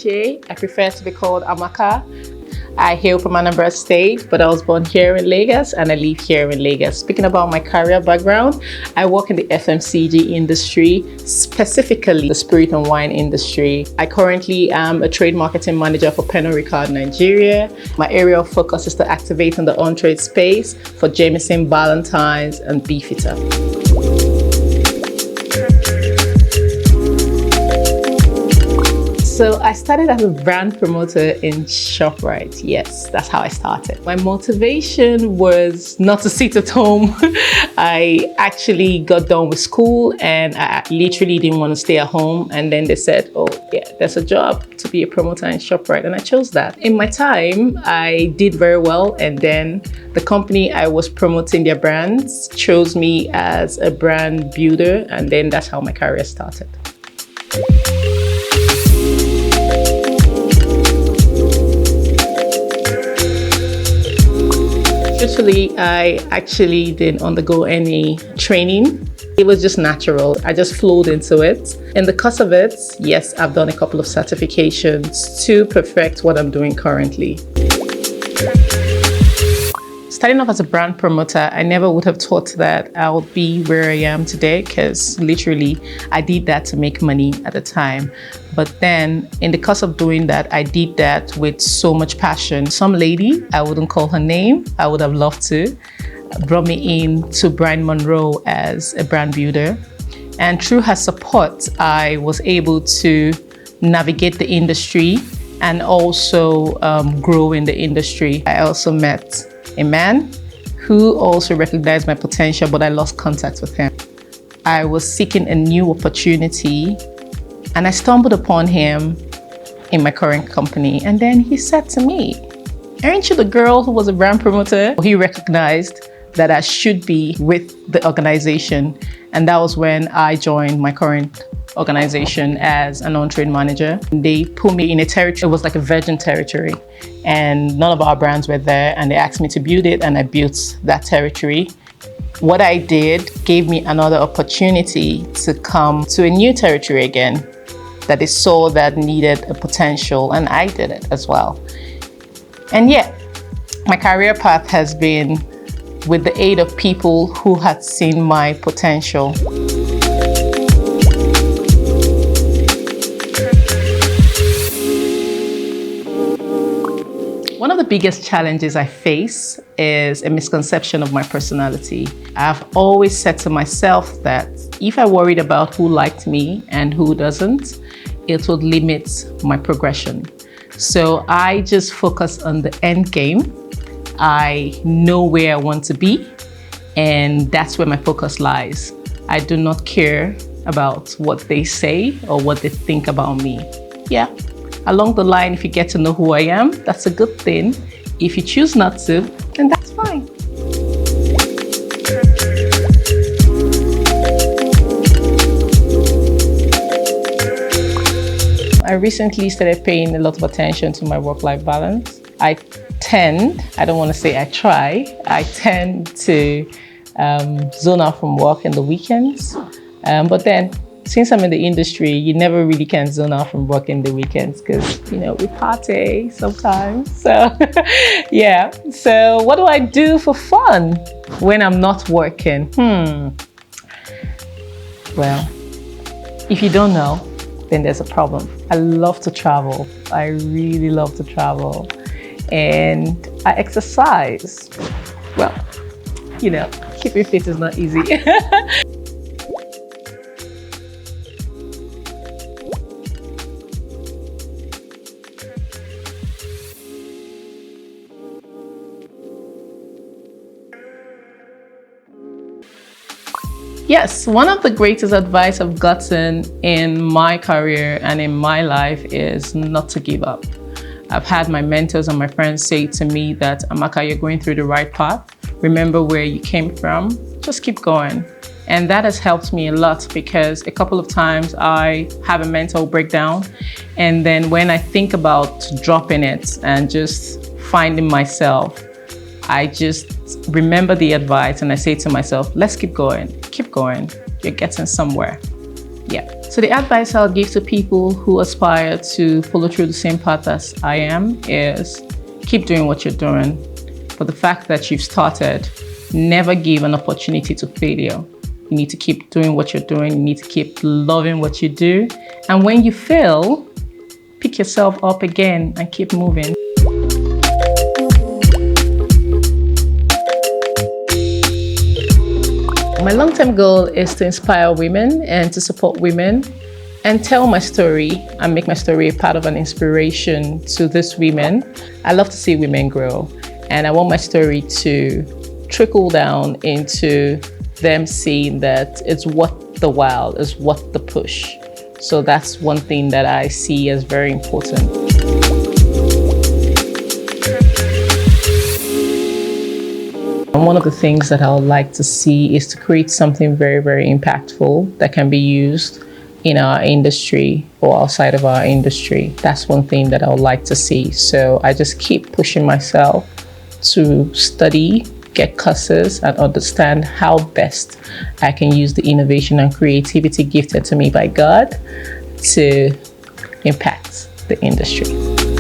Uche. I prefer to be called Amaka. I hail from Anambra State, but I was born here in Lagos and I live here in Lagos. Speaking about my career background, I work in the FMCG industry, specifically the spirit and wine industry. I currently am a trade marketing manager for Pernod Ricard Nigeria. My area of focus is to activate in the on-trade space for Jameson, Ballantine's, and Beefeater. So I started as a brand promoter in ShopRite. Yes, that's how I started. My motivation was not to sit at home. I actually got done with school and I literally didn't want to stay at home. And then they said, oh yeah, there's a job to be a promoter in ShopRite. And I chose that. In my time, I did very well. And then the company I was promoting their brands chose me as a brand builder. And then that's how my career started. Truthfully, I actually didn't undergo any training. It was just natural. I just flowed into it. In the course of it, yes, I've done a couple of certifications to perfect what I'm doing currently. Starting off as a brand promoter, I never would have thought that I would be where I am today because literally I did that to make money at the time. But then in the course of doing that, I did that with so much passion. Some lady, I wouldn't call her name, I would have loved to, brought me in to Brian Monroe as a brand builder. And through her support, I was able to navigate the industry and also grow in the industry. I also met a man who also recognized my potential, but I lost contact with him. I was seeking a new opportunity and I stumbled upon him in my current company. And then he said to me, aren't you the girl who was a brand promoter? He recognized that I should be with the organization. And that was when I joined my current organization as an on-trade manager. They put me in a territory, it was like a virgin territory, and none of our brands were there, and they asked me to build it, and I built that territory. What I did gave me another opportunity to come to a new territory again that they saw that needed a potential, and I did it as well. And yeah, my career path has been with the aid of people who had seen my potential. One of the biggest challenges I face is a misconception of my personality. I've always said to myself that if I worried about who liked me and who doesn't, it would limit my progression. So I just focus on the end game. I know where I want to be, and that's where my focus lies. I do not care about what they say or what they think about me. Yeah. Along the line, if you get to know who I am, that's a good thing. If you choose not to, then that's fine. I recently started paying a lot of attention to my work-life balance. I tend to zone out from work in the weekends. But then, since I'm in the industry, you never really can zone out from work in the weekends because, you know, we party sometimes. So, yeah. So what do I do for fun when I'm not working? Well, if you don't know, then there's a problem. I love to travel. I really love to travel. And I exercise. Well, you know, keeping fit is not easy. Yes, one of the greatest advice I've gotten in my career and in my life is not to give up. I've had my mentors and my friends say to me that, Amaka, you're going through the right path. Remember where you came from. Just keep going. And that has helped me a lot because a couple of times I have a mental breakdown. And then when I think about dropping it and just finding myself, I just remember the advice and I say to myself, let's keep going, you're getting somewhere. Yeah, So the advice I'll give to people who aspire to follow through the same path as I am is keep doing what you're doing. For the fact that you've started, never give an opportunity to failure. You need to keep doing what you're doing. You need to keep loving what you do. And when you fail, pick yourself up again and keep moving. My long-term goal is to inspire women and to support women and tell my story and make my story a part of an inspiration to these women. I love to see women grow, and I want my story to trickle down into them seeing that it's worth the while, it's worth the push. So that's one thing that I see as very important. And one of the things that I would like to see is to create something very, very impactful that can be used in our industry or outside of our industry. That's one thing that I would like to see. So I just keep pushing myself to study, get courses, and understand how best I can use the innovation and creativity gifted to me by God to impact the industry.